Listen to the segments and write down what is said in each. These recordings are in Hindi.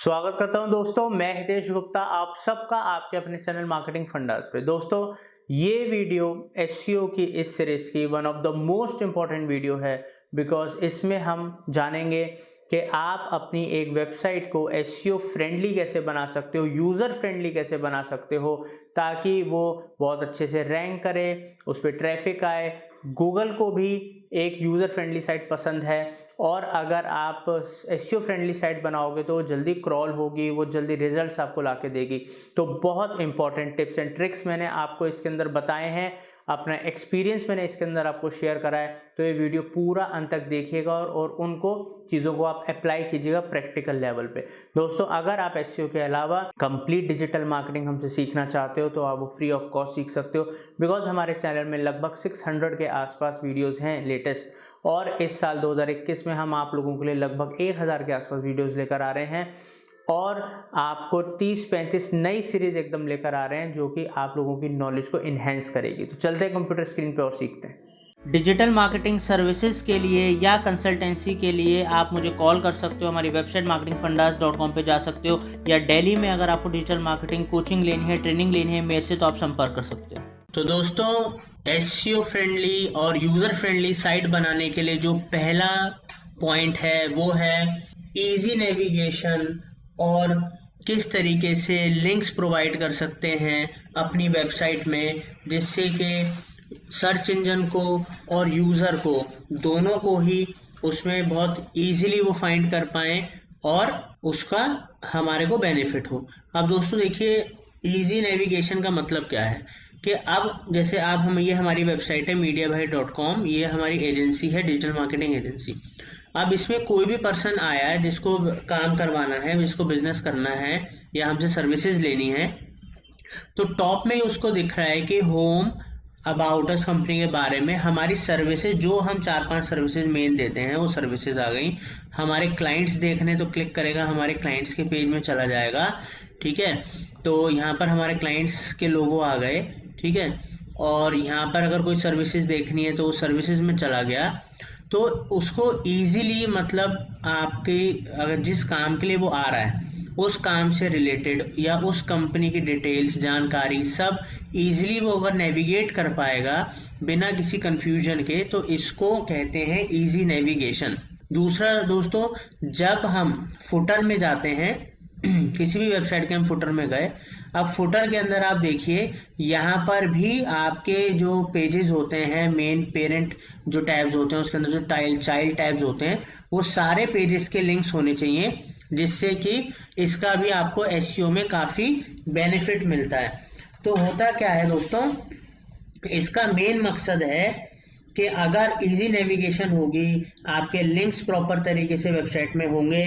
स्वागत करता हूं दोस्तों, मैं हितेश गुप्ता, आप सबका आपके अपने चैनल मार्केटिंग फंडास पे। दोस्तों, ये वीडियो एसईओ की इस सीरीज की one of the most important video है, बिकॉज इसमें हम जानेंगे कि आप अपनी एक वेबसाइट को एसईओ फ्रेंडली कैसे बना सकते हो, यूज़र फ्रेंडली कैसे बना सकते हो, ताकि वो बहुत अच्छे से रैंक करे, उस पर ट्रैफिक आए। गूगल को भी एक यूज़र फ्रेंडली साइट पसंद है, और अगर आप एसईओ फ्रेंडली साइट बनाओगे तो वो जल्दी क्रॉल होगी, वो जल्दी रिजल्ट्स आपको लाके देगी। तो बहुत इंपॉर्टेंट टिप्स एंड ट्रिक्स मैंने आपको इसके अंदर बताए हैं, अपना एक्सपीरियंस मैंने इसके अंदर आपको शेयर करा है। तो ये वीडियो पूरा अंत तक देखिएगा और उनको चीज़ों को आप अप्लाई कीजिएगा प्रैक्टिकल लेवल पे। दोस्तों, अगर आप एसईओ के अलावा कंप्लीट डिजिटल मार्केटिंग हमसे सीखना चाहते हो तो आप वो फ्री ऑफ कॉस्ट सीख सकते हो, बिकॉज हमारे चैनल में लगभग 600 के आसपास वीडियोज़ हैं लेटेस्ट, और इस साल 2021 में हम आप लोगों के लिए लगभग 1000 के आसपास वीडियोज़ लेकर आ रहे हैं, और आपको 30-35 नई सीरीज एकदम लेकर आ रहे हैं जो कि आप लोगों की नॉलेज को इन्हेंस करेगी। तो चलते हैं कंप्यूटर स्क्रीन पे और सीखते हैं। डिजिटल मार्केटिंग सर्विसेज के लिए या कंसल्टेंसी के लिए आप मुझे कॉल कर सकते हो। हमारी वेबसाइट marketingfundas.com पे जा सकते हो, या दिल्ली में अगर आपको डिजिटल मार्केटिंग कोचिंग लेनी है, ट्रेनिंग लेनी है मेरे से, तो आप संपर्क कर सकते हो। तो दोस्तों, एसईओ फ्रेंडली और यूज़र फ्रेंडली साइट बनाने के लिए जो पहला पॉइंट है वो है इजी नेविगेशन, और किस तरीके से लिंक्स प्रोवाइड कर सकते हैं अपनी वेबसाइट में, जिससे कि सर्च इंजन को और यूज़र को दोनों को ही उसमें बहुत इजीली वो फाइंड कर पाएँ और उसका हमारे को बेनिफिट हो। अब दोस्तों देखिए, इजी नेविगेशन का मतलब क्या है कि अब जैसे आप ये हमारी वेबसाइट है mediabyte.com, ये हमारी एजेंसी है, डिजिटल मार्केटिंग एजेंसी। अब इसमें कोई भी पर्सन आया है जिसको काम करवाना है, जिसको बिजनेस करना है या हमसे सर्विसेज लेनी है, तो टॉप में उसको दिख रहा है कि होम अबाउट अस कंपनी के बारे में हमारी सर्विसेज, जो हम 4-5 सर्विसेज मेन देते हैं वो सर्विसेज आ गई। हमारे क्लाइंट्स देखने तो क्लिक करेगा, हमारे क्लाइंट्स के पेज में चला जाएगा, ठीक है। तो यहाँ पर हमारे क्लाइंट्स के लोगो आ गए, ठीक है। और यहाँ पर अगर कोई सर्विसेज देखनी है तो वो सर्विसेज में चला गया, तो उसको इजीली, मतलब आपकी अगर जिस काम के लिए वो आ रहा है उस काम से रिलेटेड या उस कंपनी की डिटेल्स, जानकारी सब इजीली वो अगर नेविगेट कर पाएगा बिना किसी कंफ्यूजन के, तो इसको कहते हैं इजी नेविगेशन। दूसरा दोस्तों, जब हम फुटर में जाते हैं किसी भी वेबसाइट के हम फुटर में गए, अब फुटर के अंदर आप देखिए यहाँ पर भी आपके जो पेजेस होते हैं, मेन पेरेंट जो टैब्स होते हैं उसके अंदर जो चाइल्ड टैब्स होते हैं, वो सारे पेजेस के लिंक्स होने चाहिए, जिससे कि इसका भी आपको एसईओ में काफ़ी बेनिफिट मिलता है। तो होता क्या है दोस्तों, इसका मेन मकसद है कि अगर इजी नेविगेशन होगी, आपके लिंक्स प्रॉपर तरीके से वेबसाइट में होंगे,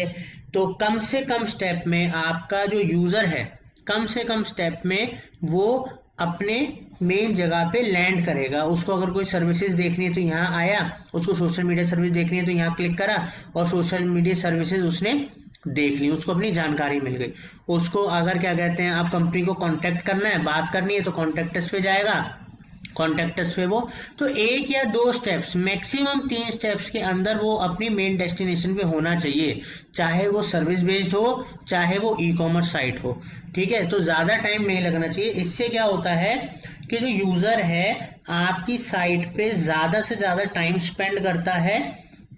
तो कम से कम स्टेप में आपका जो यूज़र है, कम से कम स्टेप में वो अपने मेन जगह पे लैंड करेगा। उसको अगर कोई सर्विसेज देखनी है तो यहाँ आया, उसको सोशल मीडिया सर्विस देखनी है तो यहाँ क्लिक करा और सोशल मीडिया सर्विसेज उसने देख ली, उसको अपनी जानकारी मिल गई। उसको अगर क्या कहते हैं, आप कंपनी को कांटेक्ट करना है, बात करनी है, तो कांटेक्ट अस पे जाएगा, कांटेक्ट अस पे वो तो 1 या 2 स्टेप्स, मैक्सिमम 3 स्टेप्स के अंदर वो अपनी मेन डेस्टिनेशन पे होना चाहिए, चाहे वो सर्विस बेस्ड हो, चाहे वो ई कॉमर्स साइट हो, ठीक है। तो ज़्यादा टाइम नहीं लगना चाहिए। इससे क्या होता है कि जो यूज़र है आपकी साइट पे ज़्यादा से ज़्यादा टाइम स्पेंड करता है,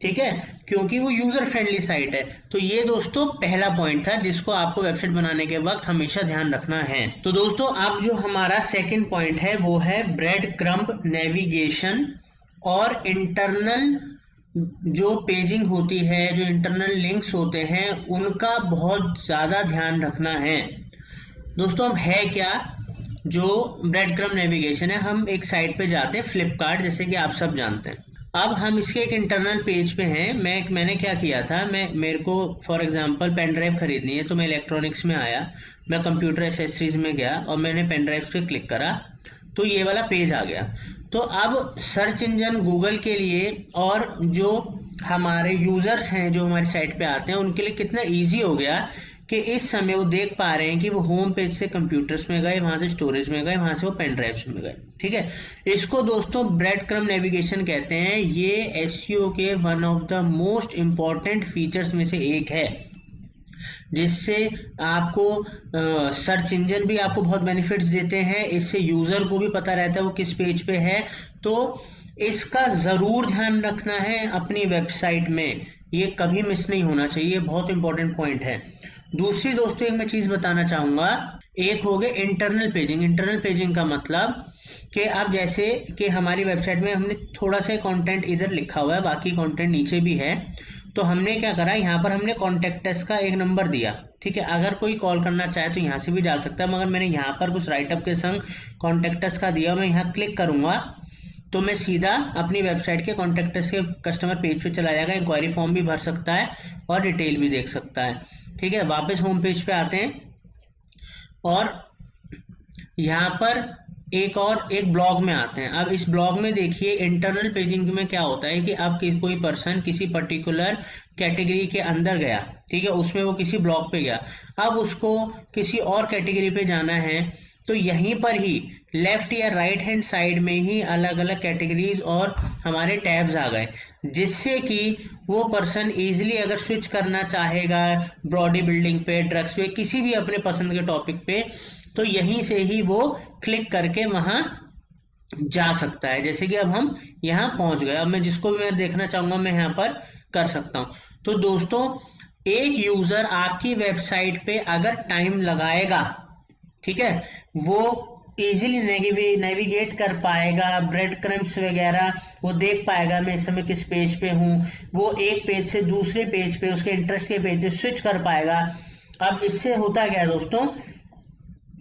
ठीक है, क्योंकि वो यूजर फ्रेंडली साइट है। तो ये दोस्तों पहला पॉइंट था जिसको आपको वेबसाइट बनाने के वक्त हमेशा ध्यान रखना है। तो दोस्तों, अब जो हमारा सेकंड पॉइंट है वो है ब्रेड क्रम्ब नेविगेशन, और इंटरनल जो पेजिंग होती है, जो इंटरनल लिंक्स होते हैं, उनका बहुत ज़्यादा ध्यान रखना है। दोस्तों, अब है क्या जो ब्रेड क्रम्ब नेविगेशन है, हम एक साइट पे जाते हैं, फ्लिपकार्ट, जैसे कि आप सब जानते हैं। अब हम इसके एक इंटरनल पेज पे हैं। मैंने क्या किया था, मेरे को फॉर एग्जांपल पेन ड्राइव खरीदनी है, तो मैं इलेक्ट्रॉनिक्स में आया, मैं कंप्यूटर एसेसरीज में गया और मैंने पेन ड्राइव पे क्लिक करा, तो ये वाला पेज आ गया। तो अब सर्च इंजन गूगल के लिए और जो हमारे यूजर्स हैं जो हमारी साइट पे आते हैं, उनके लिए कितना ईजी हो गया कि इस समय वो देख पा रहे हैं कि वो होम पेज से कंप्यूटर्स में गए, वहां से स्टोरेज में गए, वहां से वो पेन ड्राइव्स में गए, ठीक है। इसको दोस्तों ब्रेड क्रम्ब नेविगेशन कहते हैं। ये एसईओ के one of the most important features में से एक है। जिससे आपको सर्च इंजन भी आपको बहुत बेनिफिट्स देते हैं, इससे यूज़र को भी पता रहता है वो किस पेज पे है। तो इसका ज़रूर ध्यान रखना है अपनी वेबसाइट में, ये कभी मिस नहीं होना चाहिए, बहुत इंपॉर्टेंट पॉइंट है। दूसरी दोस्तों एक मैं चीज़ बताना चाहूँगा, एक हो गया इंटरनल पेजिंग। इंटरनल पेजिंग का मतलब कि अब जैसे कि हमारी वेबसाइट में हमने थोड़ा सा कंटेंट इधर लिखा हुआ है, बाकी कंटेंट नीचे भी है, तो हमने क्या करा, यहाँ पर हमने कॉन्टैक्ट अस का एक नंबर दिया, ठीक है। अगर कोई कॉल करना चाहे तो यहाँ से भी डाल सकता है, मगर मैंने यहाँ पर कुछ राइटअप के संग कॉन्टैक्ट अस का दिया। मैं यहाँ क्लिक करूँगा तो मैं सीधा अपनी वेबसाइट के कॉन्टैक्ट अस के कस्टमर पेज पे चला जाएगा। इंक्वायरी फॉर्म भी भर सकता है और डिटेल भी देख सकता है, ठीक है। वापस होम पेज पे आते हैं और यहाँ पर एक ब्लॉग में आते हैं। अब इस ब्लॉग में देखिए इंटरनल पेजिंग में क्या होता है कि अब कोई पर्सन किसी पर्टिकुलर कैटेगरी के अंदर गया, ठीक है, उसमें वो किसी ब्लॉग पे गया, अब उसको किसी और कैटेगरी पे जाना है, तो यहीं पर ही लेफ्ट या राइट हैंड साइड में ही अलग अलग कैटेगरीज और हमारे टैब्स आ गए, जिससे कि वो पर्सन इजीली अगर स्विच करना चाहेगा बॉडी बिल्डिंग पे, ड्रग्स पे, किसी भी अपने पसंद के टॉपिक पे, तो यहीं से ही वो क्लिक करके वहां जा सकता है। जैसे कि अब हम यहाँ पहुंच गए, अब मैं जिसको भी मैं देखना चाहूंगा मैं यहाँ पर कर सकता हूँ। तो दोस्तों एक यूजर आपकी वेबसाइट पे अगर टाइम लगाएगा, ठीक है, वो इजीली नेविगेट कर पाएगा, ब्रेड क्रम्स वगैरह वो देख पाएगा मैं इस समय किस पेज पे हूँ, वो एक पेज से दूसरे पेज पे उसके इंटरेस्ट के पेज पे स्विच कर पाएगा। अब इससे होता क्या है दोस्तों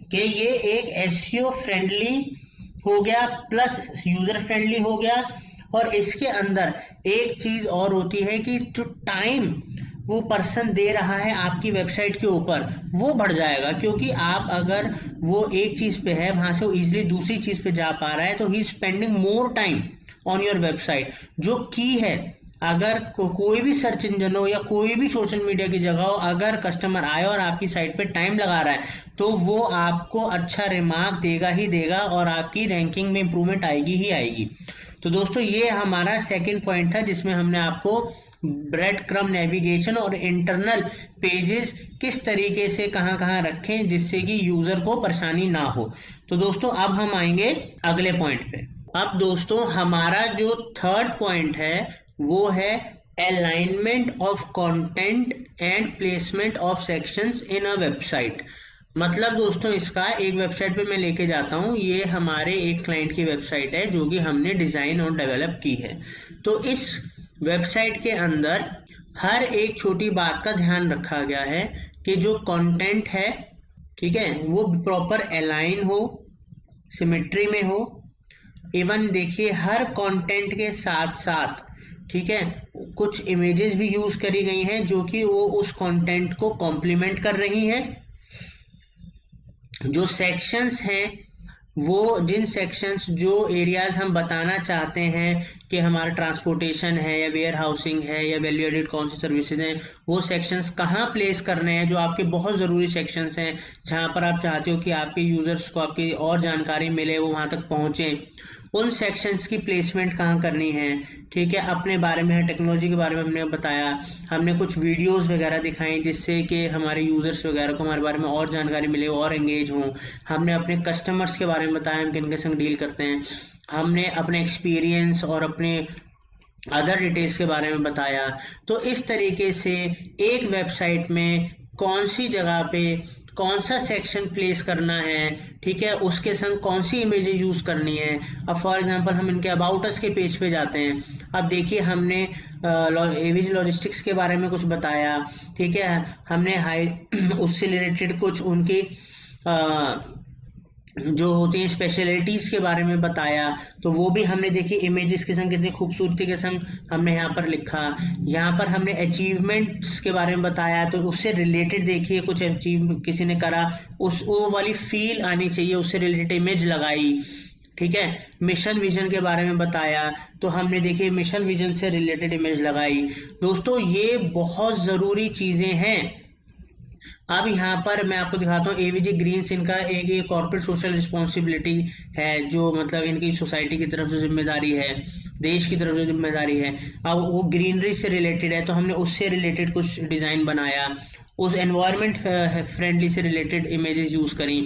कि ये एक एसईओ फ्रेंडली हो गया प्लस यूजर फ्रेंडली हो गया, और इसके अंदर एक चीज और होती है कि जो टाइम वो पर्सन दे रहा है आपकी वेबसाइट के ऊपर वो बढ़ जाएगा, क्योंकि आप अगर वो एक चीज पे है वहां से वो इजीली दूसरी चीज पे जा पा रहा है, तो he is spending more time on your website. जो की है, अगर कोई भी सर्च इंजन हो या कोई भी सोशल मीडिया की जगह हो, अगर कस्टमर आए और आपकी साइट पे टाइम लगा रहा है तो वो आपको अच्छा रिमार्क देगा ही देगा और आपकी रैंकिंग में इंप्रूवमेंट आएगी ही आएगी। तो दोस्तों ये हमारा सेकंड पॉइंट था जिसमें हमने आपको ब्रेड क्रम नेविगेशन और इंटरनल पेजेस किस तरीके से कहां रखें जिससे कि यूजर को परेशानी ना हो। तो दोस्तों अब हम आएंगे अगले पॉइंट पे। अब दोस्तों हमारा जो थर्ड पॉइंट है वो है alignment of content and placement of sections in a website. मतलब दोस्तों इसका एक वेबसाइट पे मैं लेके जाता हूँ, ये हमारे एक क्लाइंट की वेबसाइट है जो कि हमने डिजाइन और डेवलप की है। तो इस वेबसाइट के अंदर हर एक छोटी बात का ध्यान रखा गया है कि जो कंटेंट है, ठीक है, वो प्रॉपर अलाइन हो, सिमेट्री में हो। इवन देखिए हर कंटेंट के साथ साथ, ठीक है, कुछ इमेजेस भी यूज करी गई हैं जो कि वो उस कंटेंट को कॉम्प्लीमेंट कर रही हैं। जो सेक्शंस हैं वो जिन सेक्शंस जो एरियाज हम बताना चाहते हैं कि हमारा ट्रांसपोर्टेशन है या वेयर हाउसिंग है या वैल्यू एडेड कौन सी सर्विसेज हैं, वो सेक्शंस कहाँ प्लेस करने हैं, जो आपके बहुत ज़रूरी सेक्शंस हैं जहाँ पर आप चाहते हो कि आपके यूज़र्स को आपकी और जानकारी मिले, वो वहाँ तक पहुँचें, उन सेक्शंस की प्लेसमेंट कहाँ करनी है। ठीक है, अपने बारे में टेक्नोलॉजी के बारे में हमने बताया, हमने कुछ वीडियोस वगैरह दिखाई जिससे कि हमारे यूजर्स वगैरह को हमारे बारे में और जानकारी मिले और एंगेज हों। हमने अपने कस्टमर्स के बारे में बताया हम किन के संग डील करते हैं। हमने अपने एक्सपीरियंस और अपने अदर डिटेल्स के बारे में बताया। तो इस तरीके से एक वेबसाइट में कौन सी जगह पे कौन सा सेक्शन प्लेस करना है, ठीक है, उसके संग कौन सी इमेज यूज करनी है। अब फॉर एग्जांपल हम इनके अबाउट अस के पेज पे जाते हैं। अब देखिए हमने एवीजी लॉजिस्टिक्स के बारे में कुछ बताया, ठीक है, हमने उससे रिलेटेड कुछ उनकी जो होती हैं स्पेशलिटीज के बारे में बताया। तो वो भी हमने देखी इमेजेस के संग कितनी खूबसूरती के संग हमने यहाँ पर लिखा। यहाँ पर हमने अचीवमेंट्स के बारे में बताया, तो उससे रिलेटेड देखिए कुछ अचीव किसी ने करा, वो वाली फील आनी चाहिए, उससे रिलेटेड इमेज लगाई। ठीक है, मिशन विजन के बारे में बताया, तो हमने देखिए मिशन विजन से रिलेटेड इमेज लगाई। दोस्तों ये बहुत ज़रूरी चीज़ें हैं। अब यहाँ पर मैं आपको दिखाता हूँ एवीजी ग्रीन्स, इनका एक कॉर्पोरेट सोशल रिस्पॉन्सिबिलिटी है, जो मतलब इनकी सोसाइटी की तरफ जो जिम्मेदारी है, देश की तरफ जो जिम्मेदारी है। अब वो ग्रीनरी से रिलेटेड है, तो हमने उससे रिलेटेड कुछ डिज़ाइन बनाया। उस एनवायरनमेंट फ्रेंडली से रिलेटेड इमेजेस यूज करी।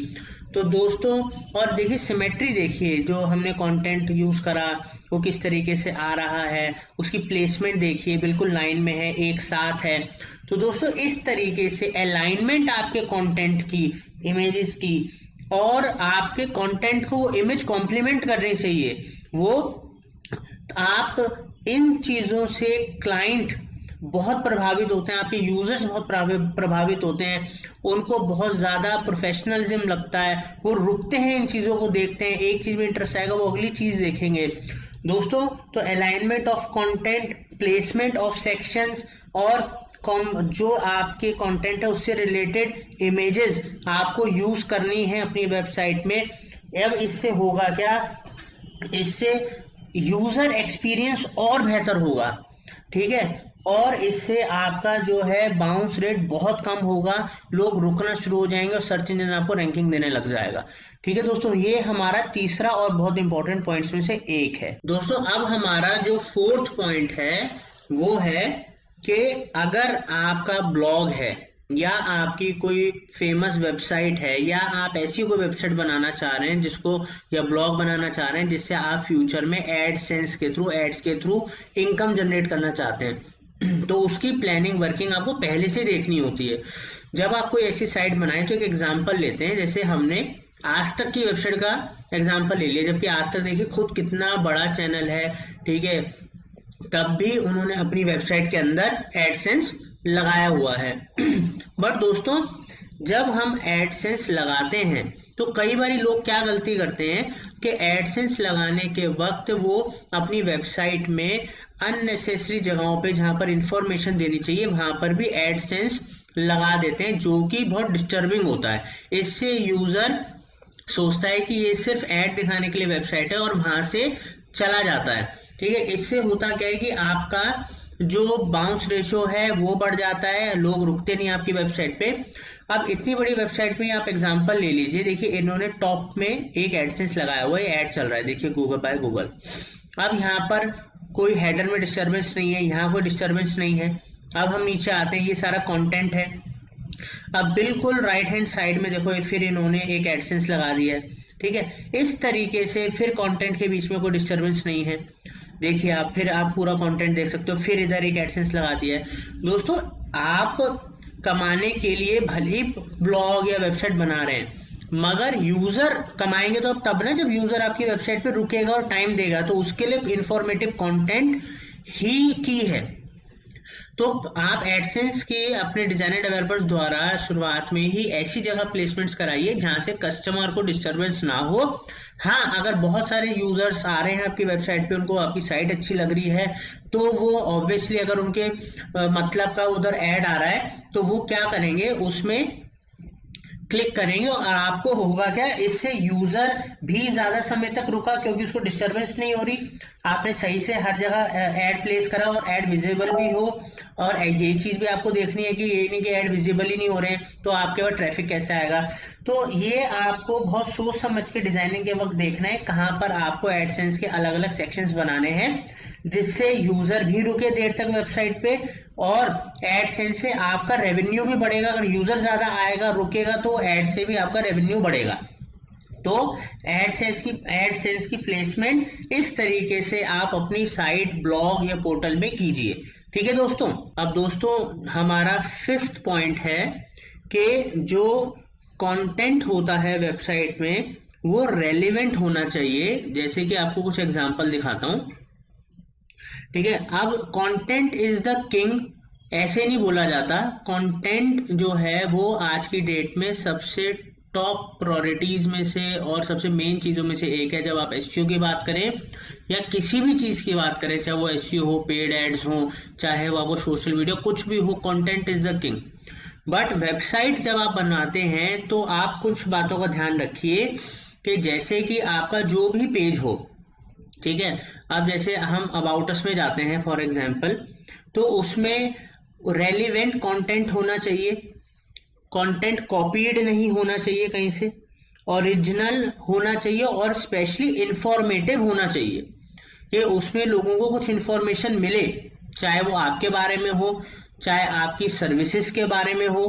तो दोस्तों और देखिए सिमेट्री, देखिए जो हमने कंटेंट यूज करा वो किस तरीके से आ रहा है, उसकी प्लेसमेंट देखिए बिल्कुल लाइन में है, एक साथ है। तो दोस्तों इस तरीके से अलाइनमेंट आपके कंटेंट की, इमेजेस की, और आपके कंटेंट को इमेज कॉम्प्लीमेंट करनी चाहिए। वो आप इन चीजों से क्लाइंट बहुत प्रभावित होते हैं, आपके यूजर्स बहुत प्रभावित होते हैं, उनको बहुत ज्यादा प्रोफेशनलिज्म लगता है, वो रुकते हैं इन चीजों को देखते हैं, एक चीज में इंटरेस्ट आएगा वो अगली चीज देखेंगे। दोस्तों तो alignment of content, placement of sections और जो आपके कंटेंट है उससे रिलेटेड इमेजेस आपको यूज करनी है अपनी वेबसाइट में। अब इससे होगा क्या, इससे यूजर एक्सपीरियंस और बेहतर होगा, ठीक है, और इससे आपका जो है बाउंस रेट बहुत कम होगा, लोग रुकना शुरू हो जाएंगे और सर्च इंजन आपको रैंकिंग देने लग जाएगा। ठीक है दोस्तों, ये हमारा तीसरा और बहुत इंपॉर्टेंट पॉइंट्स में से एक है। दोस्तों अब हमारा जो फोर्थ पॉइंट है वो है कि अगर आपका ब्लॉग है या आपकी कोई फेमस वेबसाइट है या आप ऐसी कोई वेबसाइट बनाना चाह रहे हैं जिसको, या ब्लॉग बनाना चाह रहे हैं जिससे आप फ्यूचर में एडसेंस के थ्रू, एड्स के थ्रू इनकम जनरेट करना चाहते हैं, तो उसकी प्लानिंग वर्किंग आपको पहले से देखनी होती है। जब आप कोई ऐसी साइट बनाएं तो एक एग्जांपल लेते हैं, जैसे हमने आज तक की वेबसाइट का एग्जांपल ले लिया, जबकि आज तक देखिए खुद कितना बड़ा चैनल है, ठीक है, तब भी उन्होंने अपनी वेबसाइट के अंदर एडसेंस लगाया हुआ है। बट दोस्तों जब हम एडसेंस लगाते हैं तो कई बार लोग क्या गलती करते हैं कि एडसेंस लगाने के वक्त वो अपनी वेबसाइट में अननेसेसरी जगहों पे जहां पर इंफॉर्मेशन देनी चाहिए वहां पर भी एडसेंस लगा देते हैं, जो कि बहुत डिस्टर्बिंग होता है। इससे यूजर सोचता है कि ये सिर्फ ऐड दिखाने के लिए वेबसाइट है और वहां से चला जाता है। ठीक है, इससे होता क्या है कि आपका जो बाउंस रेशो है वो बढ़ जाता है, लोग रुकते नहीं आपकी वेबसाइट पे। अब इतनी बड़ी वेबसाइट में आप एग्जांपल ले लीजिए, देखिए इन्होंने टॉप में एक एडसेंस लगाया हुआ है, ऐड चल रहा है, देखिए गूगल बाय गूगल। अब यहाँ पर कोई हेडर में डिस्टर्बेंस नहीं है, यहाँ कोई डिस्टर्बेंस नहीं है। अब हम नीचे आते हैं, ये सारा कंटेंट है। अब बिल्कुल राइट हैंड साइड में देखो फिर इन्होंने एक एडसेंस लगा दिया है, ठीक है। इस तरीके से फिर कंटेंट के बीच में कोई डिस्टर्बेंस नहीं है, देखिए आप, फिर आप पूरा कंटेंट देख सकते हो, फिर इधर एक एडसेंस लगा दिया है। दोस्तों आप कमाने के लिए भले ही ब्लॉग या वेबसाइट बना रहे हैं, मगर यूजर कमाएंगे तो अब तब ना जब यूजर आपकी वेबसाइट पे रुकेगा और टाइम देगा, तो उसके लिए इंफॉर्मेटिव कंटेंट ही की है। तो आप एडसेंस के अपने डिजाइनर डेवलपर्स द्वारा शुरुआत में ही ऐसी जगह प्लेसमेंट्स कराइए जहां से कस्टमर को डिस्टरबेंस ना हो। हाँ, अगर बहुत सारे यूजर्स आ रहे हैं आपकी वेबसाइट पे, उनको आपकी साइट अच्छी लग रही है, तो वो ऑब्वियसली अगर उनके मतलब का उधर ऐड आ रहा है तो वो क्या करेंगे, उसमें क्लिक करेंगे और आपको होगा क्या, इससे यूजर भी ज्यादा समय तक रुका क्योंकि उसको डिस्टरबेंस नहीं हो रही, आपने सही से हर जगह ऐड प्लेस करा और ऐड विजिबल भी हो। और ये चीज भी आपको देखनी है कि ये नहीं कि ऐड विजिबल ही नहीं हो रहे हैं तो आपके पास ट्रैफिक कैसे आएगा। तो ये आपको बहुत सोच समझ के डिजाइनिंग के वक्त देखना है कहाँ पर आपको एडसेंस के अलग अलग सेक्शंस बनाने हैं जिससे यूजर भी रुके देर तक वेबसाइट पे, और एडसेंस से आपका रेवेन्यू भी बढ़ेगा। अगर यूजर ज्यादा आएगा रुकेगा तो एड से भी आपका रेवेन्यू बढ़ेगा। तो एडसेंस की प्लेसमेंट इस तरीके से आप अपनी साइट, ब्लॉग या पोर्टल में कीजिए। ठीक है दोस्तों। अब दोस्तों हमारा 5th पॉइंट है कि जो कंटेंट होता है वेबसाइट में वो रेलेवेंट होना चाहिए। जैसे कि आपको कुछ एग्जांपल दिखाता हूं, ठीक है। अब कंटेंट इज द किंग ऐसे नहीं बोला जाता, कंटेंट जो है वो आज की डेट में सबसे टॉप प्रायोरिटीज में से और सबसे मेन चीजों में से एक है। जब आप एसईओ की बात करें या किसी भी चीज की बात करें, चाहे वो एसईओ हो, पेड एड्स हो, चाहे वो आपको सोशल मीडिया, कुछ भी हो, content is the king. But website जब आप बनाते हैं तो आप कुछ बातों का ध्यान रखिए कि जैसे कि आपका जो भी पेज हो, ठीक है। अब जैसे हम अबाउट अस में जाते हैं फॉर एग्जांपल, तो उसमें रेलिवेंट कंटेंट होना चाहिए, कंटेंट कॉपीड नहीं होना चाहिए कहीं से, ओरिजिनल होना चाहिए और स्पेशली इंफॉर्मेटिव होना चाहिए कि उसमें लोगों को कुछ इंफॉर्मेशन मिले, चाहे वो आपके बारे में हो, चाहे आपकी सर्विसेज के बारे में हो,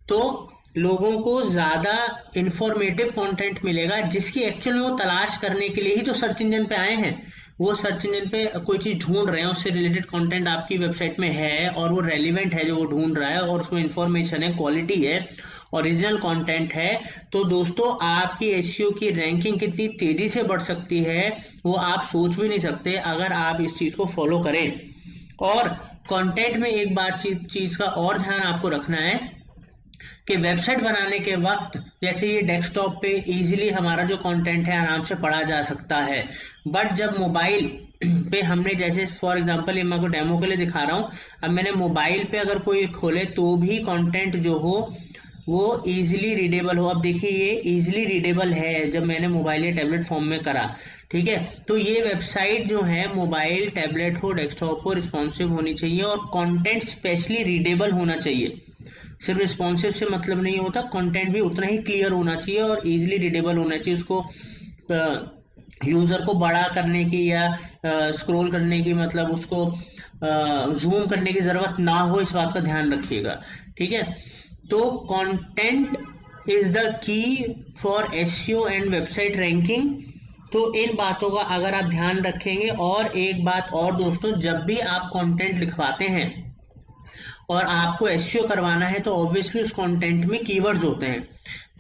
तो लोगों को ज़्यादा इंफॉर्मेटिव कंटेंट मिलेगा, जिसकी एक्चुअल में वो तलाश करने के लिए ही तो सर्च इंजन पे आए हैं। वो सर्च इंजन पे कोई चीज़ ढूंढ रहे हैं, उससे रिलेटेड कंटेंट आपकी वेबसाइट में है और वो रेलिवेंट है जो वो ढूंढ रहा है, और उसमें इंफॉर्मेशन है, क्वालिटी है, ओरिजिनल कंटेंट है। तो दोस्तों आपकी एसईओ की रैंकिंग कितनी तेज़ी से बढ़ सकती है वो आप सोच भी नहीं सकते अगर आप इस चीज़ को फॉलो करें। और कंटेंट में एक बात चीज़ का और ध्यान आपको रखना है कि वेबसाइट बनाने के वक्त जैसे ये डेस्कटॉप पे इजीली हमारा जो कंटेंट है आराम से पढ़ा जा सकता है, बट जब मोबाइल पे हमने, जैसे फॉर एग्जांपल ये मैं आपको डेमो के लिए दिखा रहा हूँ, अब मैंने मोबाइल पे अगर कोई खोले तो भी कंटेंट जो हो वो इजीली रीडेबल हो। अब देखिए ये इजीली रीडेबल है जब मैंने मोबाइल या टैबलेट फॉर्म में करा, ठीक है। तो ये वेबसाइट जो है मोबाइल, टैबलेट हो, डेस्कटॉप हो, रिस्पॉन्सिव होनी चाहिए और कंटेंट स्पेशली रीडेबल होना चाहिए। सिर्फ रिस्पॉन्सिव से मतलब नहीं होता, कंटेंट भी उतना ही क्लियर होना चाहिए और इजीली रीडेबल होना चाहिए। उसको यूजर को बड़ा करने की या स्क्रॉल करने की, मतलब उसको जूम करने की जरूरत ना हो, इस बात का ध्यान रखिएगा, ठीक है। तो content is the key for SEO and website ranking. तो इन बातों का अगर आप ध्यान रखेंगे, और एक बात और दोस्तों, जब भी आप कंटेंट लिखवाते हैं और आपको एसईओ करवाना है तो ऑब्वियसली उस कंटेंट में कीवर्ड्स होते हैं,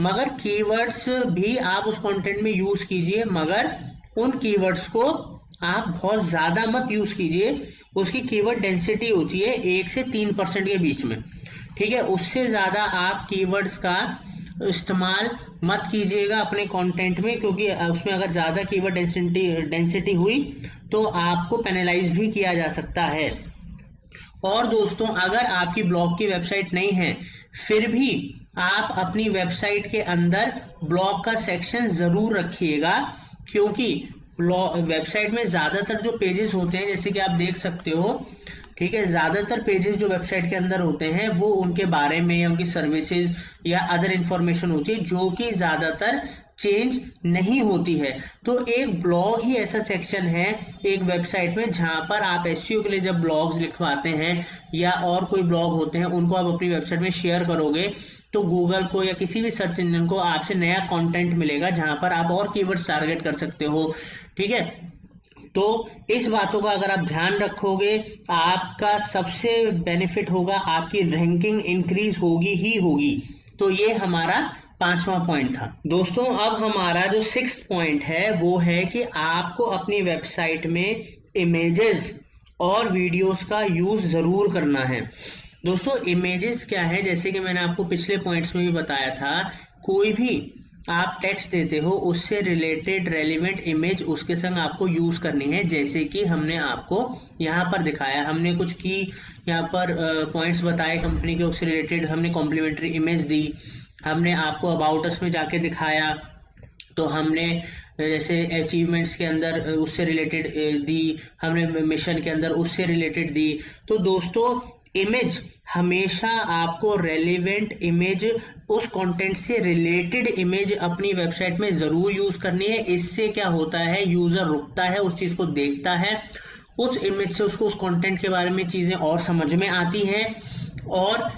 मगर कीवर्ड्स भी आप उस कंटेंट में यूज कीजिए, मगर उन कीवर्ड्स को आप बहुत ज्यादा मत यूज कीजिए। उसकी कीवर्ड डेंसिटी होती है 1 से 3% के बीच में, ठीक है। उससे ज्यादा आप कीवर्ड्स का इस्तेमाल मत कीजिएगा अपने कंटेंट में, क्योंकि उसमें अगर ज्यादा कीवर्ड डेंसिटी हुई तो आपको पेनलाइज भी किया जा सकता है। और दोस्तों अगर आपकी ब्लॉग की वेबसाइट नहीं है, फिर भी आप अपनी वेबसाइट के अंदर ब्लॉग का सेक्शन जरूर रखिएगा, क्योंकि वेबसाइट में ज्यादातर जो पेजेस होते हैं, जैसे कि आप देख सकते हो, ठीक है, ज्यादातर पेजेस जो वेबसाइट के अंदर होते हैं वो उनके बारे में या उनकी सर्विसेज या अदर इंफॉर्मेशन होती है जो कि ज्यादातर चेंज नहीं होती है। तो एक ब्लॉग ही ऐसा सेक्शन है एक वेबसाइट में जहां पर आप एसईओ के लिए जब ब्लॉग्स लिखवाते हैं या और कोई ब्लॉग होते हैं उनको आप अपनी वेबसाइट में शेयर करोगे तो गूगल को या किसी भी सर्च इंजन को आपसे नया कंटेंट मिलेगा जहां पर आप और कीवर्ड्स टारगेट कर सकते हो, ठीक है। तो इस बातों का अगर आप ध्यान रखोगे, आपका सबसे बेनिफिट होगा, आपकी रैंकिंग इंक्रीज होगी ही होगी। तो ये हमारा 5वां पॉइंट था। दोस्तों अब हमारा जो 6th पॉइंट है वो है कि आपको अपनी वेबसाइट में इमेजेस और वीडियोस का यूज जरूर करना है। दोस्तों इमेजेस क्या है, जैसे कि मैंने आपको पिछले पॉइंट्स में भी बताया था, कोई भी आप टेक्स्ट देते हो उससे रिलेटेड रेलिवेंट इमेज उसके संग आपको यूज करनी है। जैसे कि हमने आपको यहाँ पर दिखाया, हमने कुछ की यहाँ पर पॉइंट्स बताए कंपनी के, उससे रिलेटेड हमने कॉम्प्लीमेंट्री इमेज दी। हमने आपको अबाउट अस में जाके दिखाया तो हमने जैसे अचीवमेंट्स के अंदर उससे रिलेटेड दी, हमने मिशन के अंदर उससे रिलेटेड दी। तो दोस्तों इमेज हमेशा आपको रेलिवेंट इमेज, उस कंटेंट से रिलेटेड इमेज अपनी वेबसाइट में जरूर यूज करनी है। इससे क्या होता है, यूजर रुकता है, उस चीज को देखता है, उस इमेज से उसको उस कंटेंट के बारे में चीजें और समझ में आती हैं। और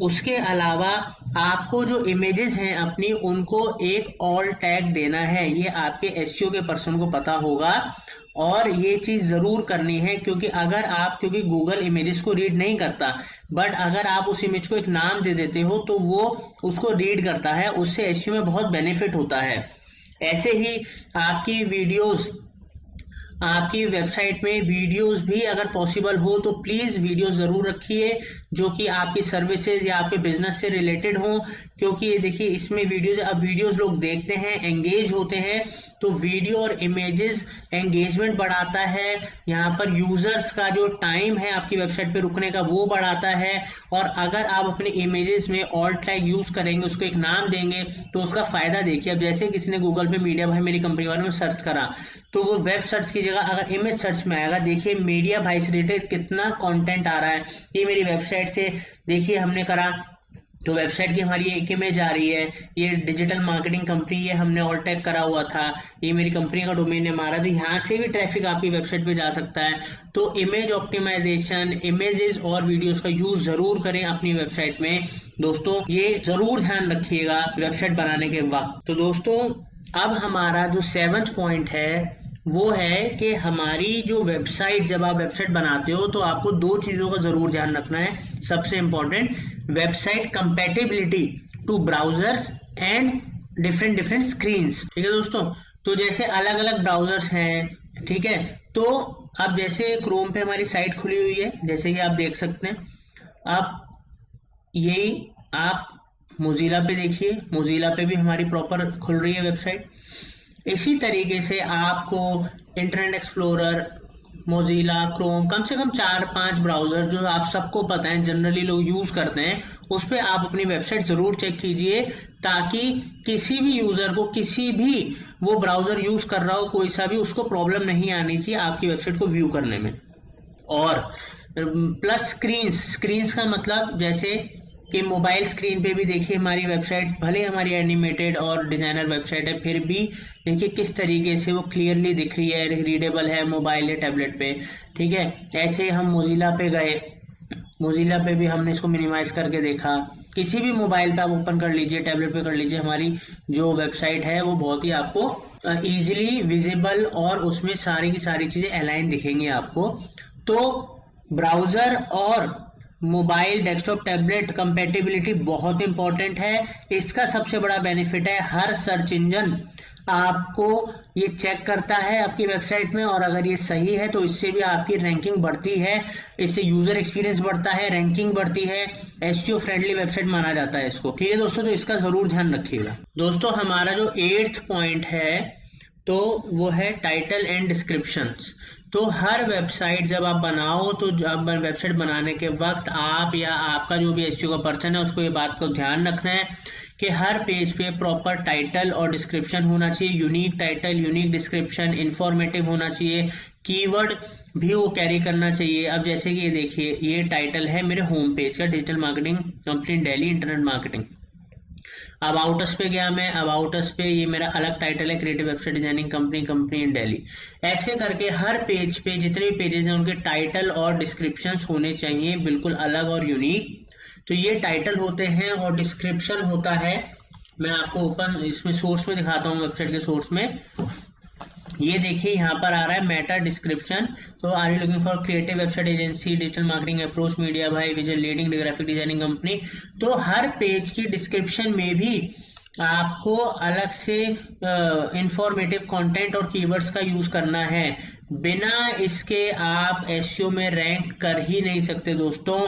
उसके अलावा आपको जो इमेजेस हैं अपनी, उनको एक ऑल टैग देना है। ये आपके एसईओ के पर्सन को पता होगा और ये चीज जरूर करनी है, क्योंकि अगर आप, क्योंकि गूगल इमेजेस को रीड नहीं करता, बट अगर आप उस इमेज को एक नाम दे देते हो तो वो उसको रीड करता है, उससे एसईओ में बहुत बेनिफिट होता है। ऐसे ही आपकी वीडियोस, आपकी वेबसाइट में वीडियोस भी अगर पॉसिबल हो तो प्लीज वीडियो जरूर रखिए जो कि आपकी सर्विसेज या आपके बिजनेस से रिलेटेड हो, क्योंकि ये देखिए इसमें वीडियोस, अब वीडियोस लोग देखते हैं, एंगेज होते हैं, तो वीडियो और इमेजेस एंगेजमेंट बढ़ाता है। यहाँ पर यूजर्स का जो टाइम है आपकी वेबसाइट पे रुकने का वो बढ़ाता है। और अगर आप अपने इमेजेस में ऑल्ट टैग यूज करेंगे, उसको एक नाम देंगे, तो उसका फायदा देखिए। अब जैसे किसी ने गूगल पे मीडिया भाई मेरी कंपनी के बारे में सर्च करा तो वो वेब सर्च की जगह अगर इमेज सर्च में आएगा, देखिए मीडिया भाई से रिलेटेड कितना कंटेंट आ रहा है। ये मेरी वेबसाइट से देखिए हमने करा, तो वेबसाइट की हमारी एक इमेज आ रही है, ये डिजिटल मार्केटिंग कंपनी, ये हमने ऑल टैग करा हुआ था, ये मेरी कंपनी का डोमेन नेम आ रहा है, तो यहाँ से भी ट्रैफिक आपकी वेबसाइट पे जा सकता है। तो इमेज ऑप्टिमाइजेशन, इमेजेस और वीडियोस का यूज जरूर करें अपनी वेबसाइट में दोस्तों, ये जरूर ध्यान रखिएगा वेबसाइट बनाने के वक्त। तो दोस्तों अब हमारा जो 7th पॉइंट है वो है कि हमारी जो वेबसाइट, जब आप वेबसाइट बनाते हो तो आपको 2 चीजों का जरूर ध्यान रखना है। सबसे important, website compatibility to browsers and different screens. ठीक है दोस्तों, तो जैसे अलग अलग ब्राउजर्स हैं, ठीक है, तो अब जैसे क्रोम पे हमारी साइट खुली हुई है, जैसे कि आप देख सकते हैं। अब यही आप मोजिला पे देखिए, मोजिला पे भी हमारी प्रॉपर खुल रही है वेबसाइट। इसी तरीके से आपको इंटरनेट एक्सप्लोरर, मोजिला, क्रोम, कम से कम 4-5 ब्राउजर जो आप सबको पता है जनरली लोग यूज करते हैं, उस पर आप अपनी वेबसाइट जरूर चेक कीजिए, ताकि किसी भी यूजर को, किसी भी वो ब्राउजर यूज कर रहा हो कोई सा भी, उसको प्रॉब्लम नहीं आनी चाहिए आपकी वेबसाइट को व्यू करने में। और प्लस स्क्रीन्स का मतलब जैसे कि मोबाइल स्क्रीन पे भी देखिए हमारी वेबसाइट, भले हमारी एनिमेटेड और डिजाइनर वेबसाइट है, फिर भी देखिए किस तरीके से वो क्लियरली दिख रही है, रीडेबल है मोबाइल या टैबलेट पे। ठीक है, ऐसे हम मोजिला पे गए, मोजिला पे भी हमने इसको मिनिमाइज करके देखा। किसी भी मोबाइल पे आप ओपन कर लीजिए, टैबलेट पे कर लीजिए, हमारी जो वेबसाइट है वो बहुत ही आपको इजीली विजिबल और उसमें सारी की सारी चीजें अलाइन दिखेंगी आपको। तो ब्राउजर और मोबाइल, डेस्कटॉप, टैबलेट कंपैटिबिलिटी बहुत इंपॉर्टेंट है। इसका सबसे बड़ा बेनिफिट है, हर सर्च इंजन आपको ये चेक करता है आपकी वेबसाइट में, और अगर ये सही है तो इससे भी आपकी रैंकिंग बढ़ती है, इससे यूजर एक्सपीरियंस बढ़ता है, रैंकिंग बढ़ती है, एसईओ फ्रेंडली वेबसाइट माना जाता है इसको। ठीक है दोस्तों, तो इसका जरूर ध्यान रखिएगा। दोस्तों हमारा जो 8th पॉइंट है तो वो है टाइटल एंड डिस्क्रिप्शंस। तो हर वेबसाइट जब आप बनाओ, तो जब वेबसाइट बनाने के वक्त आप या आपका जो भी एसईओ का पर्सन है उसको ये बात को ध्यान रखना है कि हर पेज पे प्रॉपर टाइटल और डिस्क्रिप्शन होना चाहिए, unique title, unique description, informative होना चाहिए, कीवर्ड भी वो कैरी करना चाहिए। अब जैसे कि ये देखिए, ये टाइटल है मेरे होम पेज का, digital marketing company in Delhi, internet marketing. About us पे गया मैं, अबाउट अस पे ये मेरा अलग टाइटल है, क्रिएटिव वेबसाइट डिजाइनिंग कंपनी इन दिल्ली। ऐसे करके हर पेज पे जितने भी पेजेस हैं उनके टाइटल और डिस्क्रिप्शंस होने चाहिए बिल्कुल अलग और यूनिक। तो ये टाइटल होते हैं और डिस्क्रिप्शन होता है, मैं आपको ओपन इसमें सोर्स में दिखाता हूँ, वेबसाइट के सोर्स में। ये देखिए यहाँ पर आ रहा है मेटा डिस्क्रिप्शन। तो are you looking for creative website agency, digital marketing approach, media भाई, which is leading graphic designing company. तो हर पेज की डिस्क्रिप्शन में भी आपको अलग से इंफॉर्मेटिव कंटेंट और कीवर्ड्स का यूज करना है, बिना इसके आप एसईओ में रैंक कर ही नहीं सकते दोस्तों।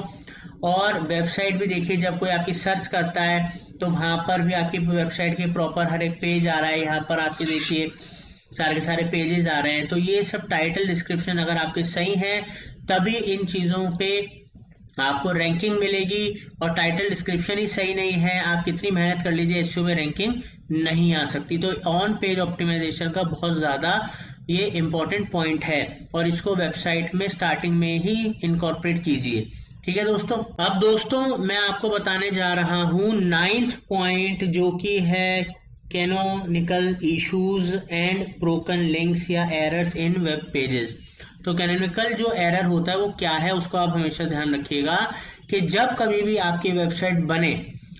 और वेबसाइट भी देखिए, जब कोई आपकी सर्च करता है तो वहां पर भी आपकी वेबसाइट के प्रॉपर हर एक पेज आ रहा है, यहाँ पर आपके देखिए सारे के सारे पेजेस आ रहे हैं। तो ये सब टाइटल डिस्क्रिप्शन अगर आपके सही हैं तभी इन चीजों पे आपको रैंकिंग मिलेगी, और टाइटल डिस्क्रिप्शन ही सही नहीं है, आप कितनी मेहनत कर लीजिए एसईओ में रैंकिंग नहीं आ सकती। तो ऑन पेज ऑप्टिमाइजेशन का बहुत ज्यादा ये इंपॉर्टेंट पॉइंट है, और इसको वेबसाइट में स्टार्टिंग में ही इनकॉर्पोरेट कीजिए। ठीक है दोस्तों, अब दोस्तों मैं आपको बताने जा रहा हूं 9th पॉइंट, जो कि है canonical issues and broken links या एरर्स इन वेब पेजेस। तो कैनोनिकल जो एरर होता है वो क्या है, उसको आप हमेशा ध्यान रखिएगा कि जब कभी भी आपकी वेबसाइट बने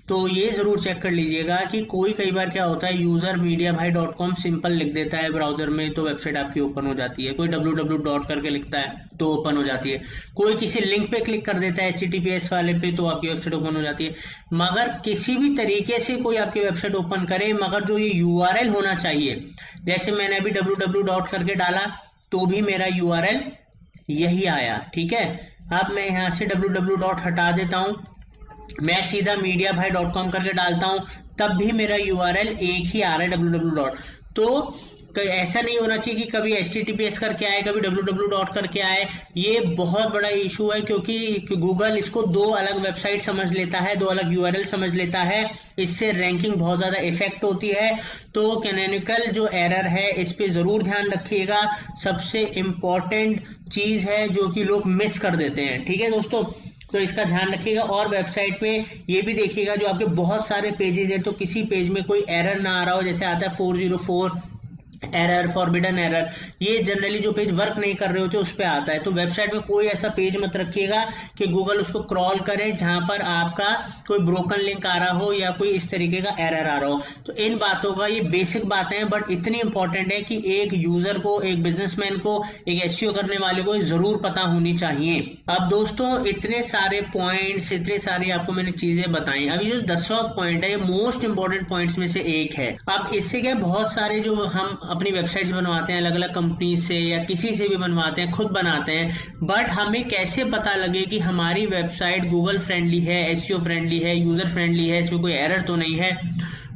तो ये जरूर चेक कर लीजिएगा कि कोई कई बार क्या होता है, यूजर mediabai.com सिंपल लिख देता है ब्राउजर में तो वेबसाइट आपकी ओपन हो जाती है, कोई www करके लिखता है तो ओपन हो जाती है, कोई किसी लिंक पे क्लिक कर देता है HTTPS वाले पे तो आपकी वेबसाइट ओपन हो जाती है। मगर किसी भी तरीके से कोई आपकी वेबसाइट ओपन करे, मगर जो ये URL होना चाहिए, जैसे मैंने अभी www करके डाला तो भी मेरा URL यही आया। ठीक है, अब मैं यहाँ से www हटा देता हूँ, मैं सीधा mediabai.com करके डालता हूं, तब भी मेरा URL एक ही आ रहा है www। तो ऐसा नहीं होना चाहिए कि कभी HTTPS करके आए, कभी www करके आए। ये बहुत बड़ा इशू है, क्योंकि गूगल इसको 2 अलग वेबसाइट समझ लेता है, 2 अलग URL समझ लेता है, इससे रैंकिंग बहुत ज्यादा इफेक्ट होती है। तो कैनोनिकल जो एरर है इस पे जरूर ध्यान रखिएगा, सबसे इंपॉर्टेंट चीज है जो कि लोग मिस कर देते हैं। ठीक है दोस्तों, तो इसका ध्यान रखिएगा। और वेबसाइट पे ये भी देखिएगा जो आपके बहुत सारे पेजेस हैं तो किसी पेज में कोई एरर ना आ रहा हो, जैसे आता है 404 एरर, फॉरबिडन एरर, ये जनरली जो पेज वर्क नहीं कर रहे होते उस पे आता है। तो वेबसाइट में कोई ऐसा पेज मत रखिएगा कि गूगल उसको क्रॉल करे जहां पर आपका कोई ब्रोकन लिंक आ रहा हो या कोई इस तरीके का एरर आ रहा हो। तो इन बातों का, ये बेसिक बातें हैं बट इतनी इंपॉर्टेंट है कि एक यूजर को, एक बिजनेसमैन को, एक एसईओ करने वाले को जरूर पता होनी चाहिए। अब दोस्तों इतने सारे पॉइंट्स, इतने सारी आपको मैंने चीजें बताई। अभी जो 10वां पॉइंट है ये मोस्ट इंपॉर्टेंट पॉइंट्स में से एक है। अब इससे क्या, बहुत सारे जो हम अपनी वेबसाइट्स बनवाते हैं अलग अलग कंपनी से या किसी से भी बनवाते हैं, खुद बनाते हैं, बट हमें कैसे पता लगे कि हमारी वेबसाइट गूगल फ्रेंडली है, एसईओ फ्रेंडली है, यूजर फ्रेंडली है, इसमें कोई एरर तो नहीं है,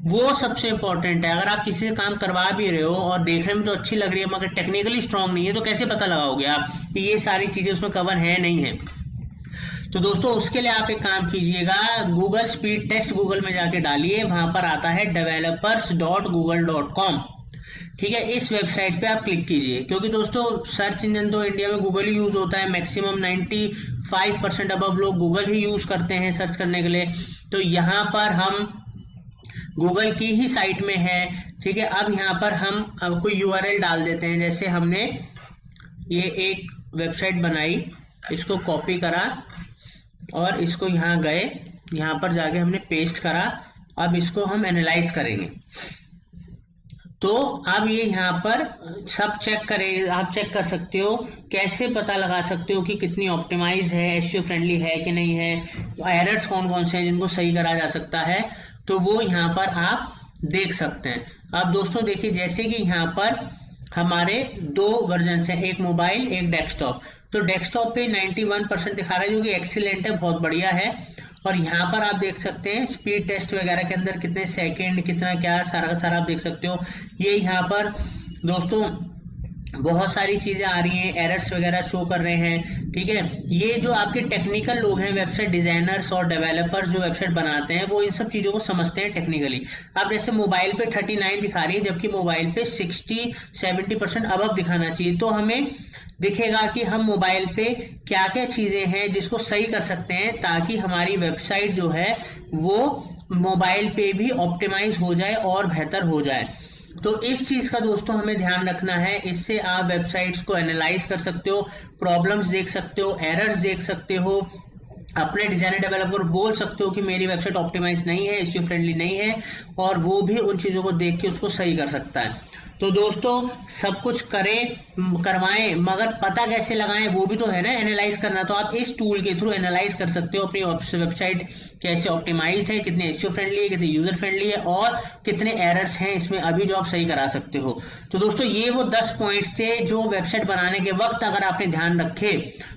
वो सबसे इंपॉर्टेंट है। अगर आप किसी से काम करवा भी रहे हो और देखने में तो अच्छी लग रही है मगर टेक्निकली स्ट्रांग नहीं है, तो कैसे पता लगाओगे आप कि ये सारी चीजें उसमें कवर है नहीं है? तो दोस्तों उसके लिए आप एक काम कीजिएगा, गूगल स्पीड टेस्ट गूगल में जाके डालिए, वहां पर आता है developers.google.com। ठीक है, इस वेबसाइट पे आप क्लिक कीजिए, क्योंकि दोस्तों सर्च इंजन तो इंडिया में गूगल ही यूज होता है। मैक्सिमम 95% अब लोग गूगल ही यूज करते हैं सर्च करने के लिए। तो यहाँ पर हम गूगल की ही साइट में है। ठीक है, अब यहाँ पर हम अब कोई यूआरएल डाल देते हैं। जैसे हमने ये एक वेबसाइट बनाई, इसको कॉपी करा और इसको यहाँ गए, यहाँ पर जाके हमने पेस्ट करा। अब इसको हम एनालाइज करेंगे। तो अब ये यहाँ पर सब चेक करें, आप चेक कर सकते हो, कैसे पता लगा सकते हो कि कितनी ऑप्टिमाइज है, एसईओ फ्रेंडली है कि नहीं है, एरर्स कौन कौन से हैं जिनको सही करा जा सकता है, तो वो यहाँ पर आप देख सकते हैं। अब दोस्तों देखिए, जैसे कि यहाँ पर हमारे दो वर्जन हैं, एक मोबाइल एक डेस्कटॉप। तो डेस्कटॉप पे 91% दिखा रहा है जो कि एक्सीलेंट है, बहुत बढ़िया है। और यहाँ पर आप देख सकते हैं स्पीड टेस्ट वगैरह के अंदर कितने सेकंड, कितना क्या, सारा का सारा आप देख सकते हो। ये यहाँ पर दोस्तों बहुत सारी चीजें आ रही हैं, एरर्स वगैरह शो कर रहे हैं। ठीक है, ये जो आपके टेक्निकल लोग हैं, वेबसाइट डिजाइनर्स और डेवलपर्स जो वेबसाइट बनाते हैं, वो इन सब चीजों को समझते हैं टेक्निकली। अब जैसे मोबाइल पे 39 दिखा रही है जबकि मोबाइल पे 60-70% अबव दिखाना चाहिए। तो हमें दिखेगा कि हम मोबाइल पे क्या क्या चीजें हैं जिसको सही कर सकते हैं ताकि हमारी वेबसाइट जो है वो मोबाइल पे भी ऑप्टिमाइज हो जाए और बेहतर हो जाए। तो इस चीज का दोस्तों हमें ध्यान रखना है। इससे आप वेबसाइट्स को एनालाइज कर सकते हो, प्रॉब्लम्स देख सकते हो, एरर्स देख सकते हो, अपने डिजाइनर डेवलपर बोल सकते हो कि मेरी वेबसाइट ऑप्टिमाइज नहीं है, एसईओ फ्रेंडली नहीं है, और वो भी उन चीजों को देख के उसको सही कर सकता है। तो दोस्तों सब कुछ करें, करवाएं, मगर पता कैसे लगाएं वो भी तो है ना, एनालाइज करना। तो आप इस टूल के थ्रू एनालाइज कर सकते हो अपनी वेबसाइट कैसे ऑप्टिमाइज्ड है, कितने एसईओ फ्रेंडली है, कितने यूजर फ्रेंडली है, और कितने एरर्स हैं इसमें अभी जो आप सही करा सकते हो। तो दोस्तों ये वो 10 पॉइंट्स थे जो वेबसाइट बनाने के वक्त अगर आपने ध्यान रखे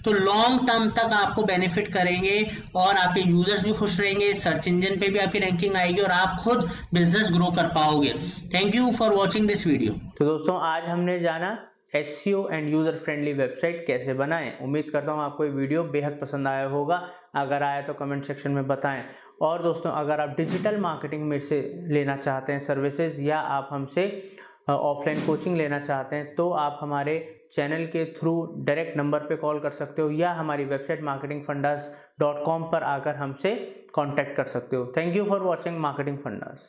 तो लॉन्ग टर्म तक आपको बेनिफिट करेंगे और आपके यूजर्स भी खुश रहेंगे, सर्च इंजन पे भी आपकी रैंकिंग आएगी और आप खुद बिजनेस ग्रो कर पाओगे। Thank you for watching this video. तो दोस्तों आज हमने जाना SEO end user friendly website कैसे बनाएं। उम्मीद करता हूं आपको ये वीडियो बेहद पसंद आया होगा। अगर आया तो कमेंट सेक्शन में बताएं। और दोस्तों अगर आप डिजिटल मार्केटिंग में से लेना चाहते हैं सर्विसेज, या आप हमसे ऑफलाइन कोचिंग लेना चाहते हैं, तो आप हमारे चैनल के थ्रू डायरेक्ट नंबर पे कॉल कर सकते हो या हमारी वेबसाइट marketingfundas.com पर आकर हमसे कांटेक्ट कर सकते हो। Thank you for watching marketing fundas.